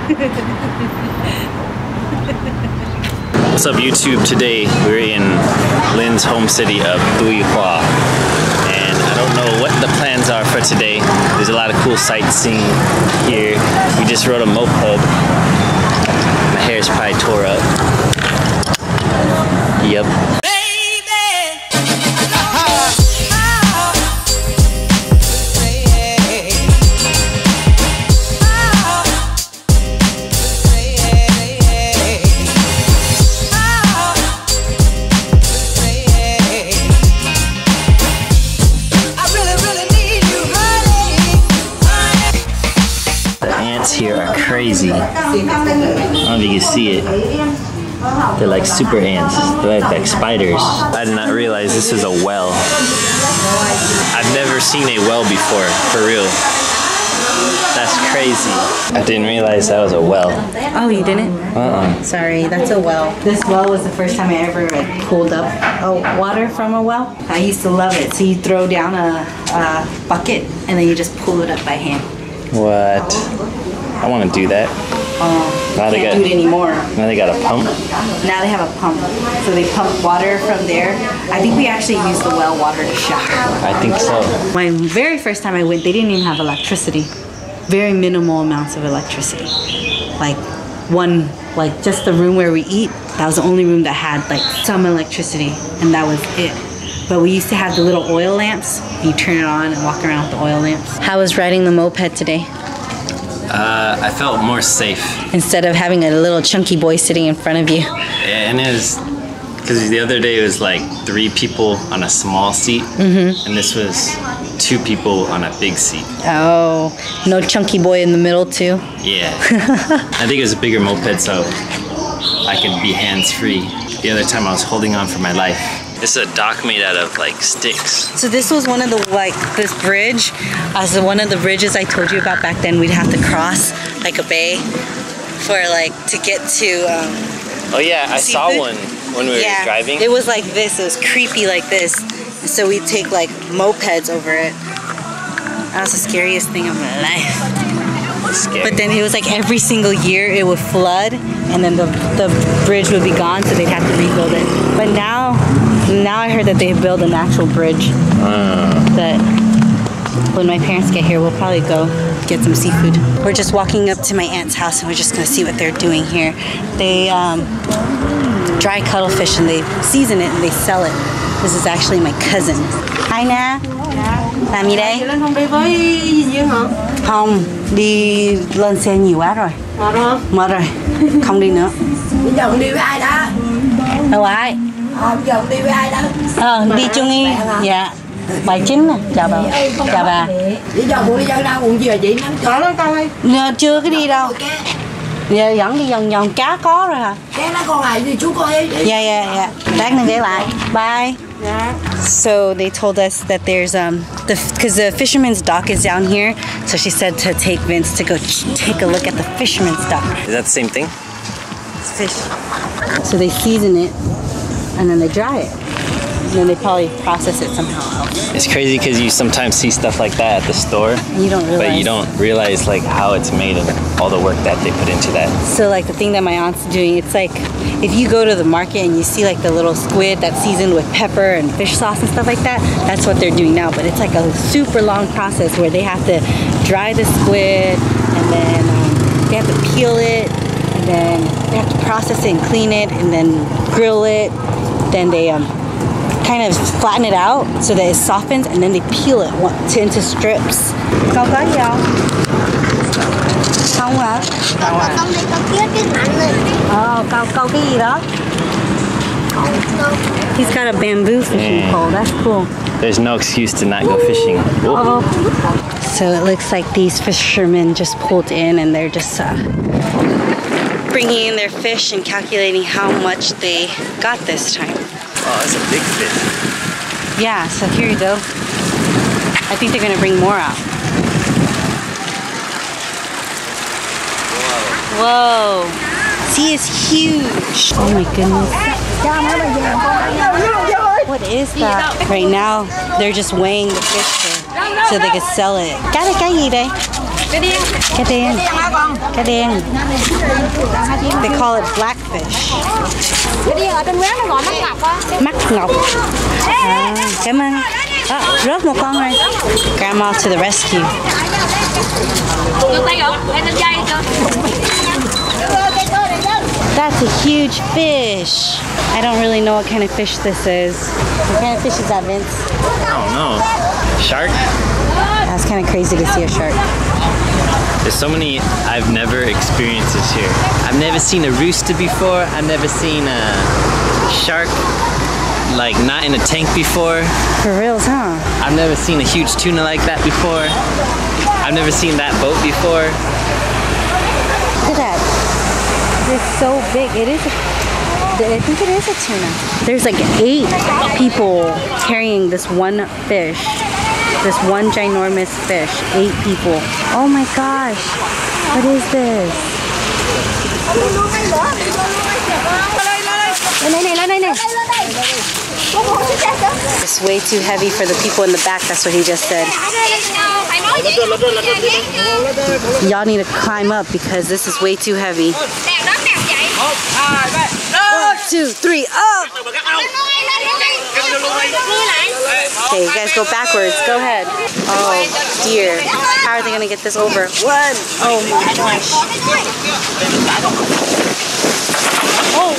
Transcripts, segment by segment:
What's up YouTube? Today we're in Lin's home city of Tuy Hoa. And I don't know what the plans are for today. There's a lot of cool sightseeing here. We just rode a moped. My hair's probably tore up. Yep. Here are crazy. I don't know if you can see it. They're like super ants. They're like spiders. I did not realize this is a well. I've never seen a well before, for real. That's crazy. I didn't realize that was a well. Oh, you didn't? Sorry, that's a well. This well was the first time I ever pulled up water from a well. I used to love it. So you throw down a bucket and then you just pull it up by hand. What? I want to do that. Now they can't do it anymore. Now they got a pump? Now they have a pump. So they pump water from there. I think we actually use the well water to shower. I think so. My very first time I went, they didn't even have electricity. Very minimal amounts of electricity. Like just the room where we eat, that was the only room that had like some electricity, and that was it. But we used to have the little oil lamps. You turn it on and walk around with the oil lamps. How was riding the moped today? I felt more safe. Instead of having a little chunky boy sitting in front of you. Yeah, and it was, because the other day it was like 3 people on a small seat, and this was 2 people on a big seat. Oh, no chunky boy in the middle too? Yeah. I think it was a bigger moped, so I could be hands-free. The other time I was holding on for my life. This is a dock made out of like sticks. So this was one of the this bridge. So one of the bridges I told you about back then. We'd have to cross like a bay for to get to. Oh yeah, I saw one when we were driving. It was like this. It was creepy like this. And so we'd take like mopeds over it. That was the scariest thing of my life. Scary. But then it was like every single year it would flood, and then the bridge would be gone, so they'd have to rebuild it. But now I heard that they built an actual bridge. That when my parents get here, we'll probably go get some seafood. We're just walking up to my aunt's house, and we're just gonna see what they're doing here. They dry cuttlefish and they season it and they sell it. This is actually my cousin. Hi Na. Làm gì đây? Lên không đi với Dinh Dương hả? Không, đi lên xe nhiều quá rồi. Mệt không? Mệt rồi, không đi nữa. Bây giờ con đi với ai đó? Đâu ai? Bây giờ con đi với ai đó? Đi chung đi. Dạ. Bà Chính nè, chào bà. Chào bà. Bây giờ con đi đâu đâu cũng gì chị nắm chở nó coi. Chưa có đi đâu. Giờ dẫn đi vòng vòng cá có rồi hả? Cái nó con lại đi chú coi. Yeah. Lát nữa ghé lại. Bye. Yeah. So they told us that there's because the fisherman's dock is down here, so she said to take Vince to go take a look at the fisherman's dock. Is that the same thing? It's fish. So they season it and then they dry it. And then they probably process it somehow else. It's crazy because you sometimes see stuff like that at the store, And you don't realize. but you don't realize like how it's made and all the work that they put into that. So like the thing that my aunt's doing, it's like if you go to the market and you see like the little squid that's seasoned with pepper and fish sauce and stuff like that, that's what they're doing now. But it's like a super long process where they have to dry the squid, and then they have to peel it, and then they have to process it and clean it, and then grill it. Then they kind of flatten it out so that it softens, and then they peel it into strips. Câu có gì không? Không hả? Con đi câu kia cái mạnh này. Câu cái gì đó? He's got a bamboo fishing pole. That's cool. There's no excuse to not go fishing. So it looks like these fishermen just pulled in, and they're just bringing in their fish and calculating how much they got this time. Oh, that's a big fish. Yeah, so here you go. I think they're gonna bring more out. Whoa. See, it's huge. Oh my goodness. What is that? Right now, they're just weighing the fish so they can sell it. Got it, cái gì đây? Cá đen. Cá đen. They call it blackfish. Cái đi ở trên quán nó gọi mắt ngọc á. Mắt ngọc. Cảm ơn. Rớt một con rồi. Grandma to the rescue. That's a huge fish. I don't really know what kind of fish this is. What kind of fish is that, Vince? I don't know. Shark? That's kind of crazy to see a shark. There's so many I've never experienced this here. I've never seen a rooster before. I've never seen a shark, like not in a tank before. For reals, huh? I've never seen a huge tuna like that before. I've never seen that boat before. Look at that. It's so big. It is. I think it is a tuna. There's like 8 people carrying this one fish. This one ginormous fish. 8 people. Oh my gosh. What is this? It's way too heavy for the people in the back. That's what he just said. Y'all need to climb up because this is way too heavy. 1, 2, 3, up! Okay, you guys go backwards. Go ahead. Oh dear. How are they gonna get this over? 1. Oh my gosh. Oh,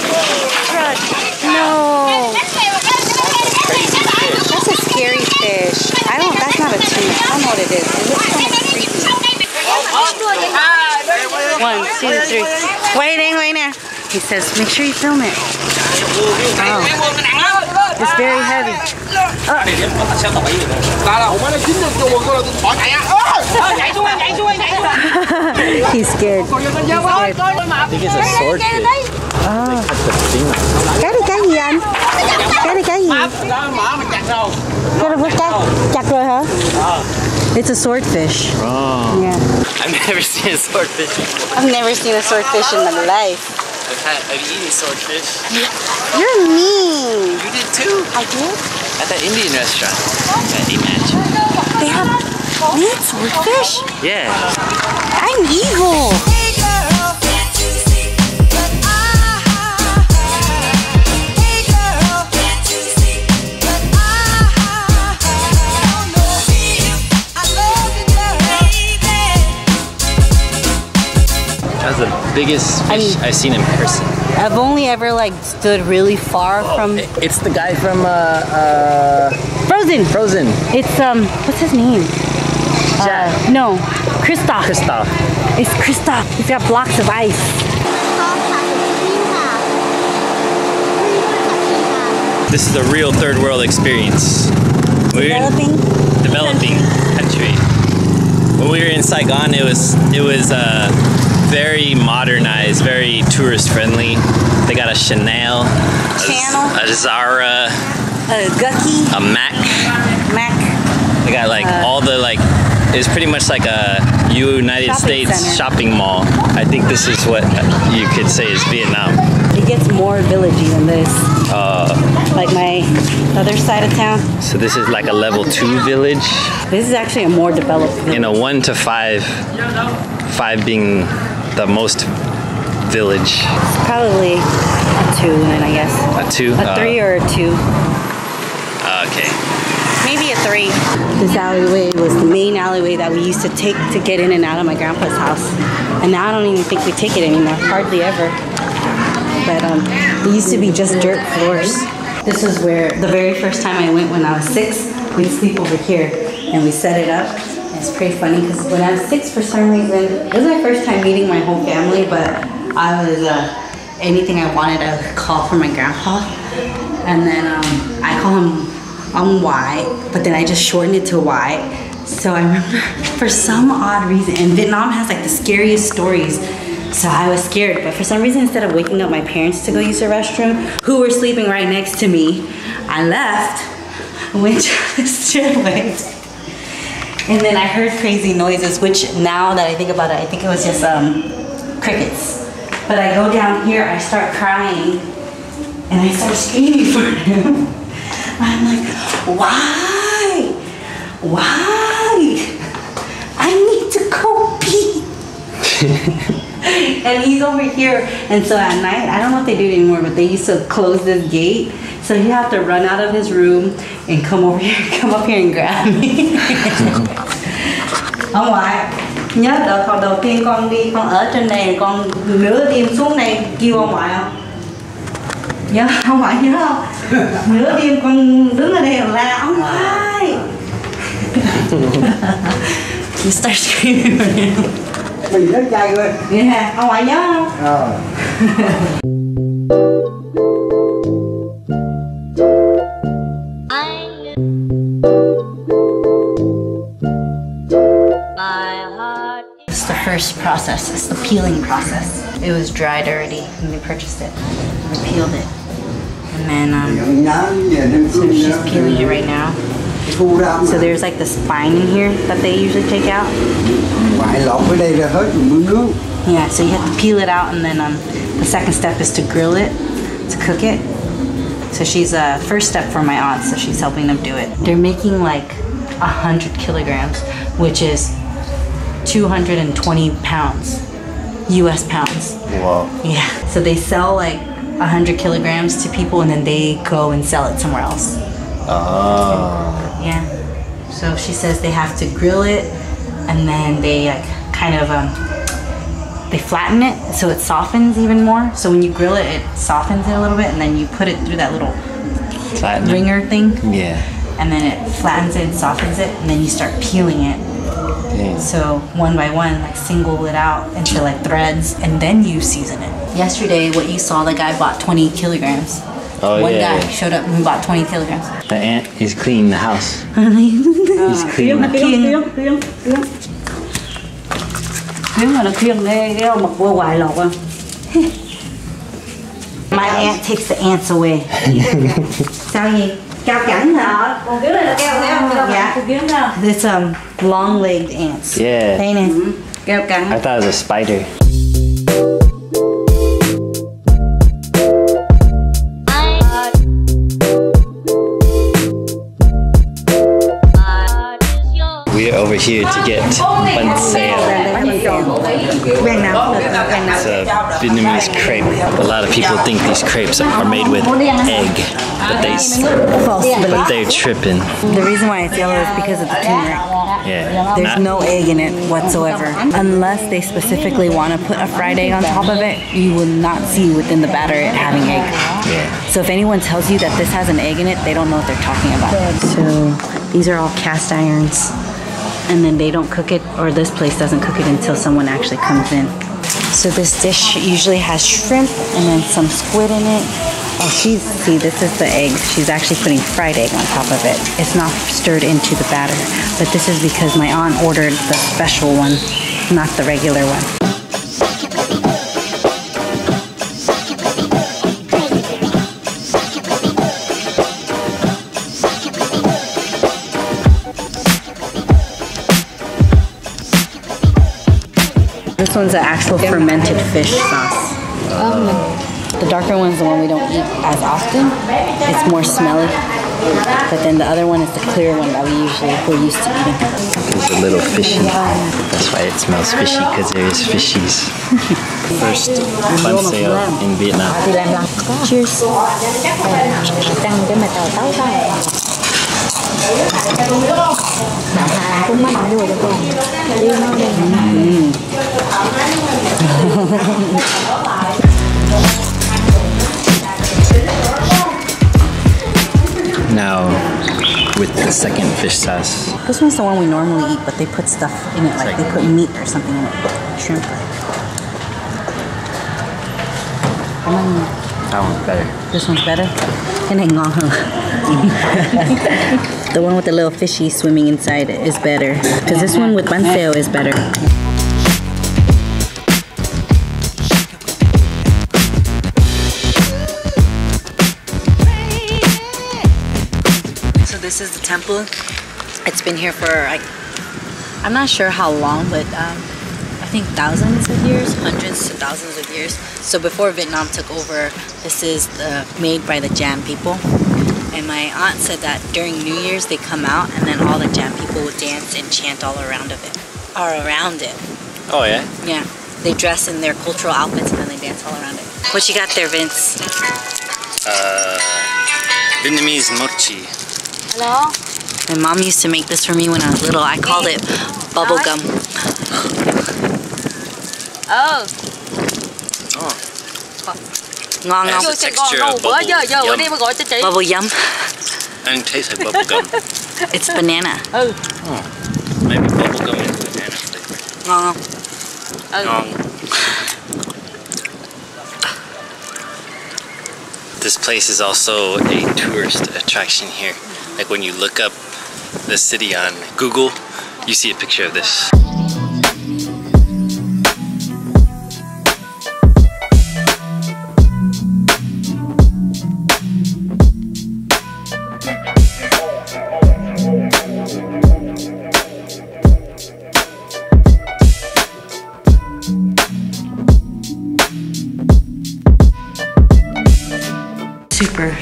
crud. No. That's a scary fish. That's not a tuna. I don't know what it is. It looks kind of creepy. 1, 2, 3. Wait now. He says, make sure you film it. Oh. It's very heavy. He's scared. I think it's a swordfish. Oh. Cái gì anh? Cái gì? Chặt rồi hả? It's a swordfish. Oh. Yeah. I've never seen a swordfish. I've never seen a swordfish in my life. I've eaten swordfish. You're mean. You did too. I did? At that Indian restaurant. At Image. They have meat swordfish? Yeah. I'm evil. That's the biggest fish I've seen in person. I've only ever like stood really far from. It's the guy from Frozen. Frozen. It's what's his name? Jack. No, Kristoff. Kristoff. It's Kristoff. He's got blocks of ice. This is a real third world experience. Developing country. When we were in Saigon, it was very modernized, very tourist friendly. They got a Chanel, a Zara, a Gucky, a Mac. They got like all the it's pretty much like a United States center. shopping mall. I think this is what you could say is Vietnam. It gets more villagey than this. Like my other side of town. So this is like a level 2 village. This is actually a more developed village. In a 1 to 5, 5 being the most village. Probably a 2 then, I guess. A 2? A 3 or a 2. Okay. Maybe a 3. This alleyway was the main alleyway that we used to take to get in and out of my grandpa's house. And now I don't even think we take it anymore. Hardly ever. But it used to be just dirt floors. This is where the very first time I went when I was 6, we'd sleep over here. And we set it up. It's pretty funny because when I was 6, for some reason, it was my first time meeting my whole family, but I was, anything I wanted, I would call for my grandpa. And then I call him Y, but then I just shortened it to Y. So I remember for some odd reason, and Vietnam has like the scariest stories. So I was scared, but for some reason, instead of waking up my parents to go use the restroom, who were sleeping right next to me, I left, went to the stairway. And then I heard crazy noises, which now that I think about it, I think it was just crickets. But I go down here, I start crying, and I start screaming for him. I'm like, why? Why? I need to go And he's over here. And so at night, I don't know if they do it anymore, but they used to close this gate. So you have to run out of his room and come over here, come up here and grab me. Ông ngoại, nhớ đợt đầu tiên con đi, con ở trên này, con nửa đêm xuống này kêu ông ngoại không? Nhớ ông ngoại nhớ không? Nửa đêm con đứng ở đây là ông ngoại. You start screaming for him. Mình rất chay rồi. Yeah, ông ngoại nhớ không? It's the first process. It's the peeling process. It was dried already when we purchased it. We peeled it, and then so she's peeling it right now. So there's like the spine in here that they usually take out. Yeah, so you have to peel it out, and then the second step is to grill it, to cook it. So she's first step for my aunt, so she's helping them do it. They're making like 100 kilograms, which is 220 pounds, US pounds. Wow. Yeah, so they sell like 100 kilograms to people, and then they go and sell it somewhere else. Oh. Yeah. So she says they have to grill it, and then they like kind of they flatten it so it softens even more. So when you grill it, it softens it a little bit, and then you put it through that little ringer thing. Yeah. And then it flattens it, softens it, and then you start peeling it. Damn. So one by one, like single it out into like threads, and then you season it. Yesterday, what you saw, the guy bought 20 kilograms. Oh, One yeah, guy showed up and bought 20 kilograms. The ant is cleaning the house. He's cleaning. My aunt takes the ants away. Sao gì? Cao cảnh hả? Con kiếm này là keo yeah. It's long-legged ants. Yeah. Thấy nè. Keo cắn. I thought it was a spider. We're over here to get Banh Xeo. It's a Vietnamese crepe. A lot of people think these crepes are made with egg, but they're tripping. The reason why it's yellow is because of the turmeric. Yeah. There's no egg in it whatsoever. Unless they specifically want to put a fried egg on top of it, you will not see within the batter it having egg. Yeah. So if anyone tells you that this has an egg in it, they don't know what they're talking about. So these are all cast irons. And then they don't cook it, or this place doesn't cook it until someone actually comes in. So this dish usually has shrimp and then some squid in it. Oh, see, this is the egg. She's actually putting fried egg on top of it. It's not stirred into the batter, but this is because my aunt ordered the special one, not the regular one. This one's an actual fermented fish sauce. The darker one's the one we don't eat as often. It's more smelly. But then the other one is the clear one that we're used to eating. It's a little fishy. That's why it smells fishy, because there is fishies. First Banh Xeo in Vietnam. Cheers. Now, with the second fish sauce. This one's the one we normally eat, but they put stuff in it, like they put meat or something in it. Shrimp. That one's better. This one's better? Cái này ngon hơn. The one with the little fishy swimming inside it is better. Because this one with Banh Xeo is better. So this is the temple. It's been here for like, I'm not sure how long, but I think thousands of years, hundreds to thousands of years. So before Vietnam took over, this is made by the Jam people. And my aunt said that during New Year's they come out and then all the Jam people would dance and chant all around it. Oh yeah? Yeah. They dress in their cultural outfits and then they dance all around it. What you got there, Vince? Vietnamese mochi. Hello. My mom used to make this for me when I was little. I called it bubble gum. Oh. Ngon Has không? the texture of bubble yum. Bubble yum. And it tastes like bubble gum. It's banana. Oh. Maybe bubble gum is banana flavor. Ngon không? This place is also a tourist attraction here. Like when you look up the city on Google, you see a picture of this.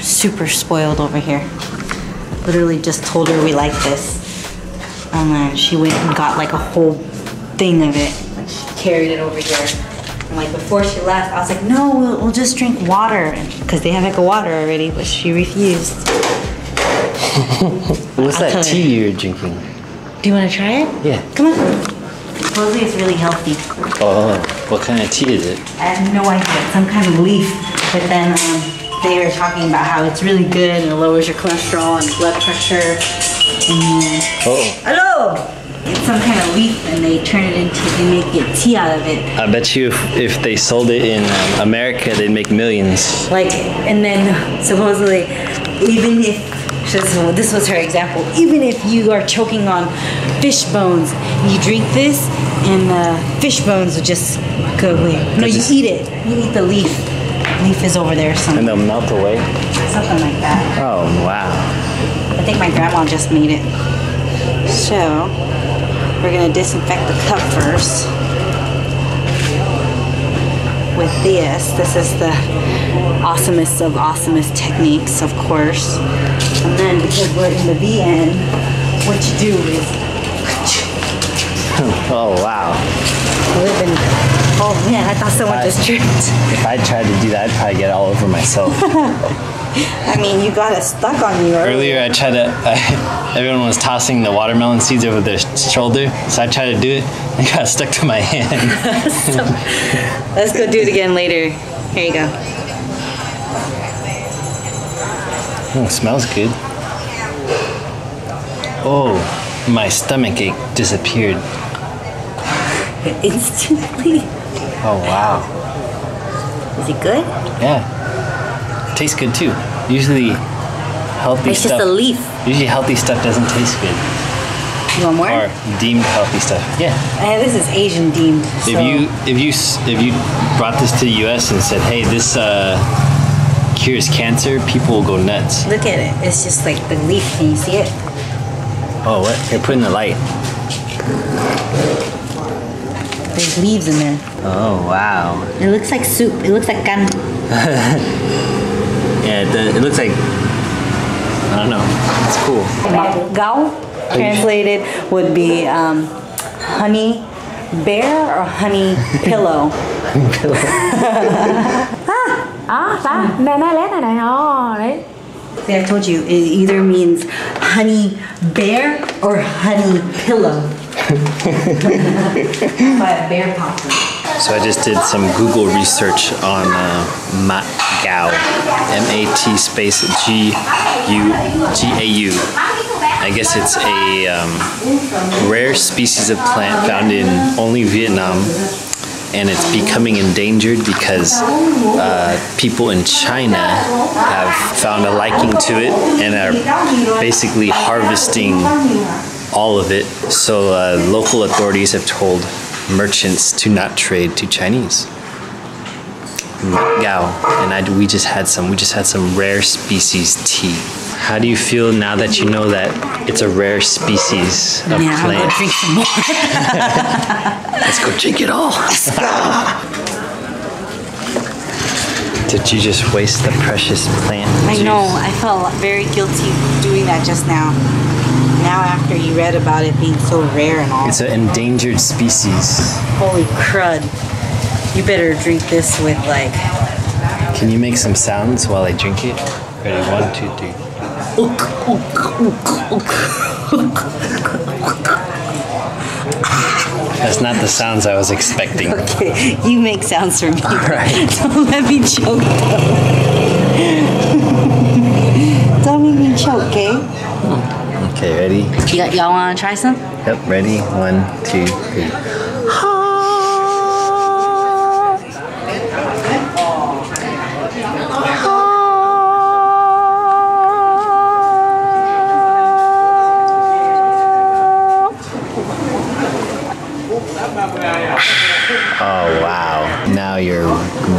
Super spoiled over here. Literally just told her we like this. And then she went and got like a whole thing of it. And she carried it over here. And like before she left, I was like, no, we'll just drink water. Because they have like a water already, but she refused. What's that tea you're drinking? Do you want to try it? Yeah. Come on. Supposedly it's really healthy. Oh, what kind of tea is it? I have no idea. It's some kind of leaf. But then they were talking about how it's really good and it lowers your cholesterol and blood pressure. And hello! It's some kind of leaf and they turn it into, they make it tea out of it. I bet you if they sold it in America, they'd make millions. Like, and then supposedly, even if, so this was her example, even if you are choking on fish bones, you drink this and the fish bones will just go away. No, you eat it. You eat the leaf. Leaf is over there somewhere. And they'll melt away? Something like that. Oh, wow. I think my grandma just made it. So, we're gonna disinfect the cup first. With this. This is the awesomest of awesomest techniques, of course. And then, because we're in the VN, what you do is... Oh, wow. Oh man, I thought someone just tripped. If I tried to do that, I'd probably get all over myself. I mean, you got it stuck on you Earlier, I tried to, everyone was tossing the watermelon seeds over their shoulder, so I tried to do it, and it got stuck to my hand. So, let's go do it again later. Here you go. Oh, it smells good. Oh, my stomach ache disappeared. Instantly. Oh, wow. Is it good? Yeah. Tastes good too. Usually healthy it's stuff. It's just a leaf. Usually healthy stuff doesn't taste good. You want more? Or deemed healthy stuff. Yeah. This is Asian deemed. So. If you brought this to the US and said, hey, this cures cancer, people will go nuts. Look at it. It's just like the leaf. Can you see it? Oh, what? Here, put in the light. There's leaves in there. Oh, wow. It looks like soup. It looks like can. Yeah, it looks like, I don't know. It's cool. Gao, translated, would be honey bear or honey pillow. Pillow. See, I told you, it either means honey bear or honey pillow. By a bear popper. So I just did some Google research on Mat Gao, M-A-T space G-U-G-A-U. I guess it's a rare species of plant found in only Vietnam, and it's becoming endangered because people in China have found a liking to it and are basically harvesting all of it. So local authorities have told merchants to not trade to Chinese. Gao, and we just had some rare species tea. How do you feel now that you know that it's a rare species of plant? I'm gonna drink some more. Let's go drink it all. Let's go. Did you just waste the precious plant juice? I know. I felt very guilty doing that just now. Now after you read about it being so rare and all. It's an endangered species. Holy crud. You better drink this with like... Can you make some sounds while I drink it? Ready, 1, 2, 3. That's not the sounds I was expecting. Okay, you make sounds for me. All right. Don't let me choke though. Don't make me choke, okay? Okay, ready? Y'all wanna try some? Yep, ready? 1, 2, 3. Oh wow, now you're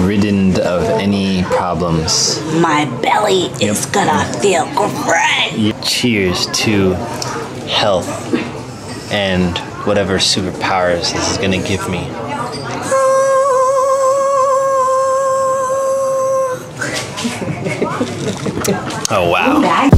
ridden of any problems. My belly is gonna feel great. Cheers to health and whatever superpowers this is gonna give me. Oh wow.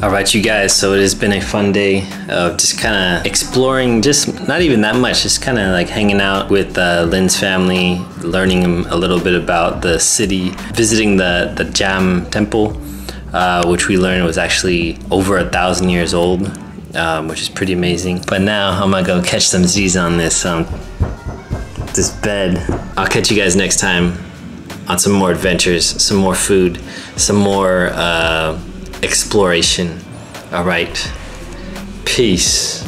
Alright you guys, so it has been a fun day of just kind of exploring, just not even that much, just kind of like hanging out with Lin's family, learning a little bit about the city, visiting the Jam temple, which we learned was actually over 1,000 years old, which is pretty amazing. But now I'm gonna go catch some Z's on this bed. I'll catch you guys next time on some more adventures, some more food, some more exploration. All right, peace.